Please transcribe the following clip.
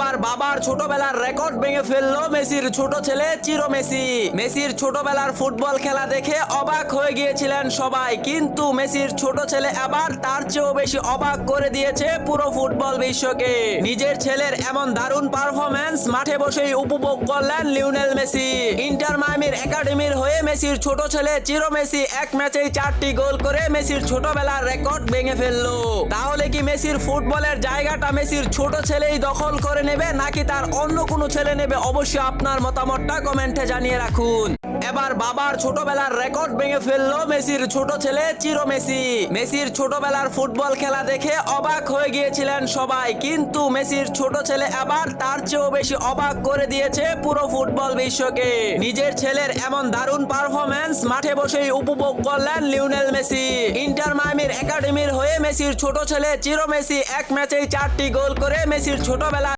এবার বাবার ছোটবেলার রেকর্ড ভেঙে ফেললো মেসির ছোট ছেলে চিরো মেসি। মেসির ছোটবেলার ফুটবল খেলা দেখে অবাক হয়ে গিয়েছিলেন সবাই, কিন্তু মেসির ছোট ছেলে এবার তার চেয়েও বেশি অবাক করে দিয়েছে পুরো ফুটবল বিশ্বকে। নিজের ছেলের এমন দারুণ পারফরম্যান্স মাঠে বসেই উপভোগ করলেন লিওনেল মেসি। ইন্টার মায়ামির একাডেমির হয়ে মেসির ছোট ছেলে চিরো মেসি এক ম্যাচেই 4টি গোল করে মেসির ছোটবেলার রেকর্ড ভেঙে ফেললো। তাহলে কি মেসির ফুটবলের জায়গাটা মেসির ছোট ছেলেই দখল করে নেবে, নাকি তার অন্য কোনো ছেলে নেবে? অবশ্যই আপনার মতামতটা কমেন্টে জানিয়ে রাখুন। এবার বাবার ছোটবেলার রেকর্ড ভেঙে ফেললো মেসির ছোট ছেলে চিরো মেসি। মেসির ছোটবেলার ফুটবল খেলা দেখে অবাক হয়ে গিয়েছিলেন সবাই, কিন্তু মেসির ছোট ছেলে এবার তার চেয়েও বেশি অবাক করে দিয়েছে পুরো ফুটবল বিশ্বকে। নিজের ছেলের এমন দারুণ পারফরম্যান্স মাঠে বসেই উপভোগ করলেন লিওনেল মেসি। ইন্টার মায়ামির একাডেমির হয়ে মেসির ছোট ছেলে চিরো মেসি এক ম্যাচেই 4টি গোল করে মেসির ছোটবেলা